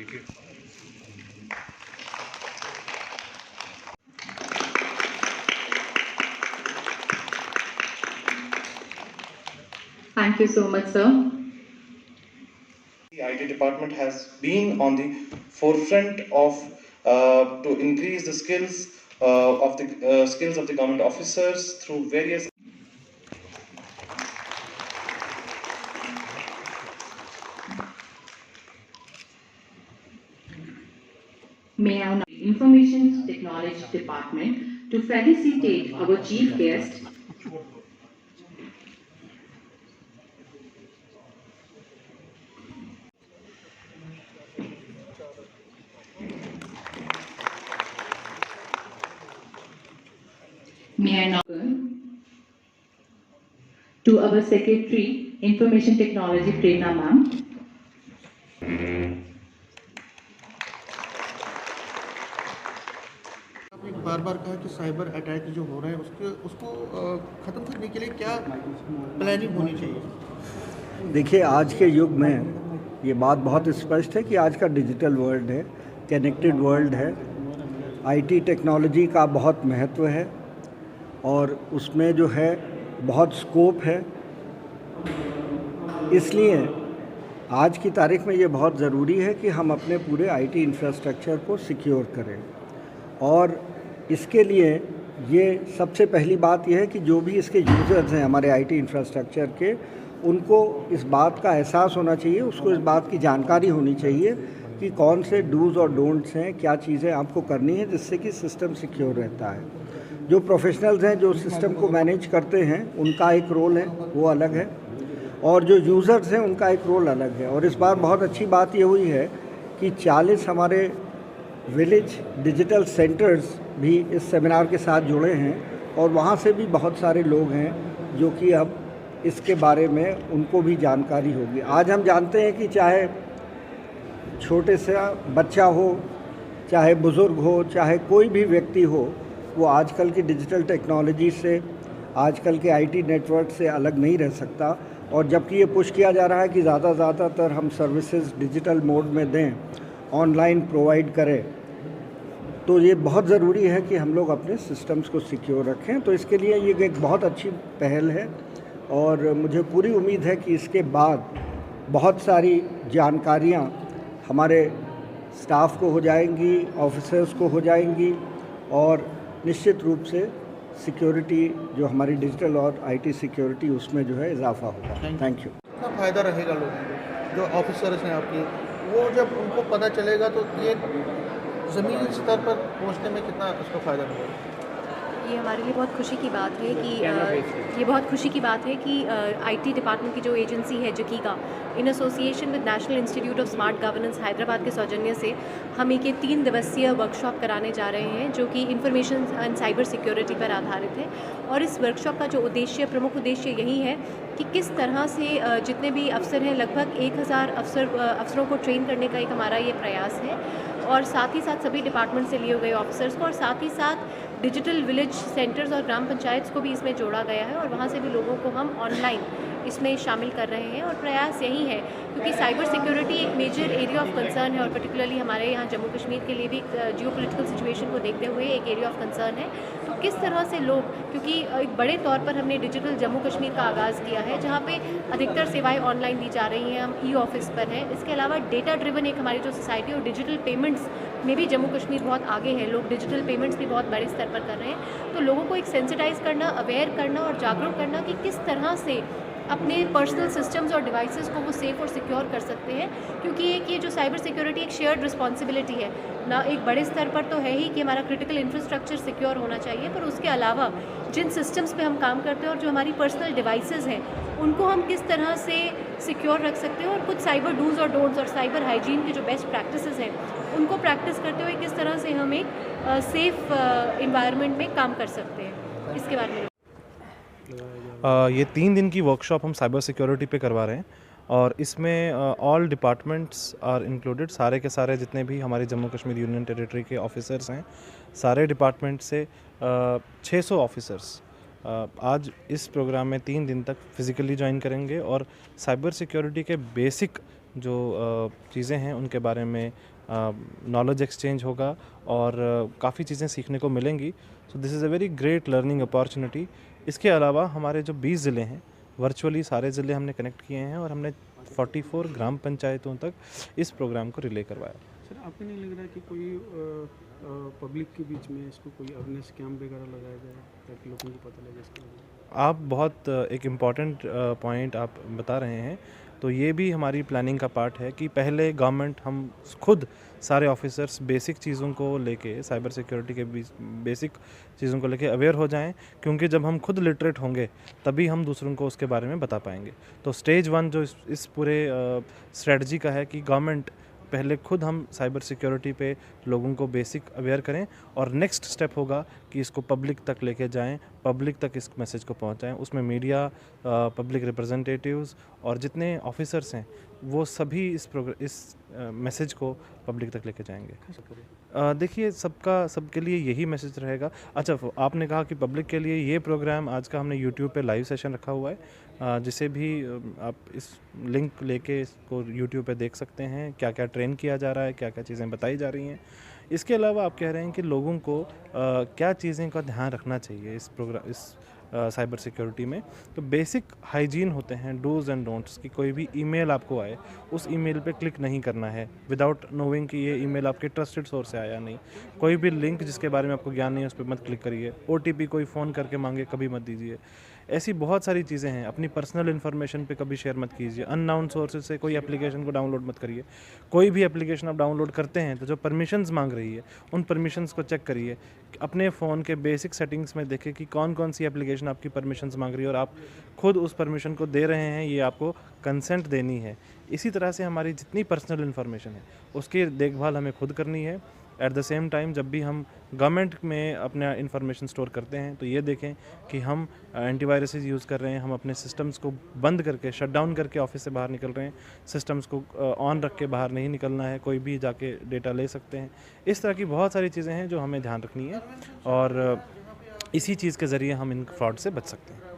Thank you. Thank you so much, sir. The IT department has been on the forefront of to increase the skills of the government officers through various. May I now Information Technology Department to felicitate our chief guest. May I now to our Secretary, Information Technology, Prerna Ma'am. आपने बार बार कहा कि cyber attack जो हो रहे हैं उसको ख़त्म करने के लिए क्या प्लानिंग होनी चाहिए? देखिए, आज के युग में ये बात बहुत स्पष्ट है कि आज का डिजिटल वर्ल्ड है, कनेक्टेड वर्ल्ड है। आईटी टेक्नोलॉजी का बहुत महत्व है और उसमें जो है बहुत स्कोप है। इसलिए आज की तारीख में ये बहुत ज़रूरी है कि हम अपने पूरे आईटी इंफ्रास्ट्रक्चर को सिक्योर करें और इसके लिए ये सबसे पहली बात यह है कि जो भी इसके यूज़र्स हैं हमारे आईटी इंफ्रास्ट्रक्चर के, उनको इस बात का एहसास होना चाहिए, उसको इस बात की जानकारी होनी चाहिए कि कौन से डूज़ और डोंट्स हैं, क्या चीज़ें आपको करनी है जिससे कि सिस्टम सिक्योर रहता है। जो प्रोफेशनल्स हैं जो सिस्टम को मैनेज करते हैं उनका एक रोल है, वो अलग है, और जो यूज़र्स हैं उनका एक रोल अलग है। और इस बार बहुत अच्छी बात ये हुई है कि 40 हमारे विलेज डिजिटल सेंटर्स भी इस सेमिनार के साथ जुड़े हैं और वहाँ से भी बहुत सारे लोग हैं जो कि अब इसके बारे में उनको भी जानकारी होगी। आज हम जानते हैं कि चाहे छोटे सा बच्चा हो, चाहे बुज़ुर्ग हो, चाहे कोई भी व्यक्ति हो, वो आजकल की डिजिटल टेक्नोलॉजी से, आजकल के आईटी नेटवर्क से अलग नहीं रह सकता। और जबकि ये पुश किया जा रहा है कि ज़्यादातर हम सर्विसेज डिजिटल मोड में दें, ऑनलाइन प्रोवाइड करें, तो ये बहुत ज़रूरी है कि हम लोग अपने सिस्टम्स को सिक्योर रखें। तो इसके लिए ये एक बहुत अच्छी पहल है और मुझे पूरी उम्मीद है कि इसके बाद बहुत सारी जानकारियाँ हमारे स्टाफ को हो जाएंगी, ऑफिसर्स को हो जाएंगी और निश्चित रूप से सिक्योरिटी जो हमारी डिजिटल और आईटी सिक्योरिटी उसमें जो है इजाफा होगा। Thank you. कितना फ़ायदा रहेगा लोगों को, जो ऑफिसर्स हैं आपके, वो जब उनको पता चलेगा तो ये ज़मीनी स्तर पर पहुंचने में कितना उसको फ़ायदा मिलेगा? ये हमारे लिए बहुत खुशी की बात है कि आईटी डिपार्टमेंट की जो एजेंसी है जकीका, in association with National Institute of Smart Governance Hyderabad के सौजन्य से हम एक 3 दिवसीय वर्कशॉप कराने जा रहे हैं जो कि इंफॉर्मेशन एंड साइबर सिक्योरिटी पर आधारित है। और इस वर्कशॉप का जो प्रमुख उद्देश्य यही है कि किस तरह से जितने भी अफसर हैं, लगभग 1000 अफसरों को ट्रेन करने का एक हमारा ये प्रयास है और साथ ही साथ सभी डिपार्टमेंट से लिए हुए ऑफिसर्स को और साथ ही साथ डिजिटल विलेज सेंटर्स और ग्राम पंचायत को भी इसमें जोड़ा गया है और वहाँ से भी लोगों को हम ऑनलाइन इसमें शामिल कर रहे हैं। और प्रयास यही है क्योंकि साइबर सिक्योरिटी एक मेजर एरिया ऑफ कंसर्न है और पर्टिकुलरली हमारे यहाँ जम्मू कश्मीर के लिए भी जियोपॉलिटिकल सिचुएशन को देखते हुए एक एरिया ऑफ कंसर्न है। तो किस तरह से लोग, क्योंकि एक बड़े तौर पर हमने डिजिटल जम्मू कश्मीर का आगाज़ किया है जहाँ पे अधिकतर सेवाएं ऑनलाइन दी जा रही हैं, हम ई ऑफिस पर हैं। इसके अलावा डेटा ड्रिवन एक हमारी जो सोसाइटी और डिजिटल पेमेंट्स में भी जम्मू कश्मीर बहुत आगे है, लोग डिजिटल पेमेंट्स भी बहुत बड़े स्तर पर कर रहे हैं। तो लोगों को एक सेंसिटाइज करना, अवेयर करना और जागरूक करना कि किस तरह से अपने पर्सनल सिस्टम्स और डिवाइसेस को वो सेफ़ और सिक्योर कर सकते हैं, क्योंकि ये जो साइबर सिक्योरिटी एक शेयर्ड रिस्पॉन्सिबिलिटी है ना। एक बड़े स्तर पर तो है ही कि हमारा क्रिटिकल इंफ्रास्ट्रक्चर सिक्योर होना चाहिए, पर उसके अलावा जिन सिस्टम्स पे हम काम करते हैं और जो हमारी पर्सनल डिवाइसेस हैं उनको हम किस तरह से सिक्योर रख सकते हैं और कुछ साइबर डूज और डोंट्स और साइबर हाइजीन के जो बेस्ट प्रैक्टिसेस हैं उनको प्रैक्टिस करते हुए किस तरह से हम एक सेफ़ इन्वायरमेंट में काम कर सकते हैं, इसके बारे में। ये 3 दिन की वर्कशॉप हम साइबर सिक्योरिटी पे करवा रहे हैं और इसमें ऑल डिपार्टमेंट्स आर इंक्लूडेड, सारे के सारे जितने भी हमारे जम्मू कश्मीर यूनियन टेरिटरी के ऑफिसर्स हैं, सारे डिपार्टमेंट से 600 ऑफिसर्स आज इस प्रोग्राम में 3 दिन तक फिज़िकली ज्वाइन करेंगे और साइबर सिक्योरिटी के बेसिक जो चीज़ें हैं उनके बारे में नॉलेज एक्सचेंज होगा और काफ़ी चीज़ें सीखने को मिलेंगी। So this is a very great learning opportunity. इसके अलावा हमारे जो 20 ज़िले हैं, वर्चुअली सारे ज़िले हमने कनेक्ट किए हैं और हमने 44 ग्राम पंचायतों तक इस प्रोग्राम को रिले करवाया। सर, आपको नहीं लग रहा कि कोई पब्लिक के बीच में इसको कोई अवेयरनेस कैंप वगैरह लगाया जाए ताकि लोगों को पता लगे इसके बारे में? आप बहुत एक इम्पॉर्टेंट पॉइंट आप बता रहे हैं। तो ये भी हमारी प्लानिंग का पार्ट है कि पहले गवर्नमेंट हम खुद सारे ऑफिसर्स बेसिक चीज़ों को लेके, साइबर सिक्योरिटी के बेसिक चीज़ों को लेके अवेयर हो जाएं, क्योंकि जब हम खुद लिटरेट होंगे तभी हम दूसरों को उसके बारे में बता पाएंगे। तो स्टेज 1 जो इस पूरे स्ट्रेटजी का है कि गवर्नमेंट पहले खुद हम साइबर सिक्योरिटी पे लोगों को बेसिक अवेयर करें और नेक्स्ट स्टेप होगा कि इसको पब्लिक तक लेके जाएं, पब्लिक तक इस मैसेज को पहुंचाएं। उसमें मीडिया, पब्लिक रिप्रेजेंटेटिव्स और जितने ऑफिसर्स हैं वो सभी इस मैसेज को पब्लिक तक लेके जाएंगे। देखिए, सबके लिए यही मैसेज रहेगा। अच्छा, आपने कहा कि पब्लिक के लिए ये प्रोग्राम आज का हमने यूट्यूब पे लाइव सेशन रखा हुआ है, जिसे भी आप इस लिंक लेके इसको यूट्यूब पे देख सकते हैं, क्या क्या ट्रेन किया जा रहा है, क्या क्या चीज़ें बताई जा रही हैं। इसके अलावा आप कह रहे हैं कि लोगों को क्या चीज़ें का ध्यान रखना चाहिए इस साइबर सिक्योरिटी में। तो बेसिक हाइजीन होते हैं, डूज़ एंड डोंट्स, कि कोई भी ईमेल आपको आए उस ईमेल पे क्लिक नहीं करना है विदाउट नोइंग कि ये ईमेल आपके ट्रस्टेड सोर्स से आया नहीं। कोई भी लिंक जिसके बारे में आपको ज्ञान नहीं है उस पर मत क्लिक करिए। OTP कोई फ़ोन करके मांगे कभी मत दीजिए। ऐसी बहुत सारी चीज़ें हैं। अपनी पर्सनल इन्फॉर्मेशन पे कभी शेयर मत कीजिए। अननाउन सोर्सेज से कोई एप्लीकेशन को डाउनलोड मत करिए। कोई भी एप्लीकेशन आप डाउनलोड करते हैं तो जो परमिशंस मांग रही है उन परमिशंस को चेक करिए। अपने फ़ोन के बेसिक सेटिंग्स में देखें कि कौन कौन सी एप्लीकेशन आपकी परमिशंस मांग रही है और आप खुद उस परमिशन को दे रहे हैं, ये आपको कंसेंट देनी है। इसी तरह से हमारी जितनी पर्सनल इन्फॉर्मेशन है उसकी देखभाल हमें खुद करनी है। एट द सेम टाइम जब भी हम गवर्नमेंट में अपना इन्फॉर्मेशन स्टोर करते हैं तो ये देखें कि हम एंटीवायरस यूज़ कर रहे हैं, हम अपने सिस्टम्स को बंद करके, शट डाउन करके ऑफिस से बाहर निकल रहे हैं। सिस्टम्स को ऑन रख के बाहर नहीं निकलना है, कोई भी जाके डेटा ले सकते हैं। इस तरह की बहुत सारी चीज़ें हैं जो हमें ध्यान रखनी है और इसी चीज़ के ज़रिए हम इन फ्रॉड से बच सकते हैं।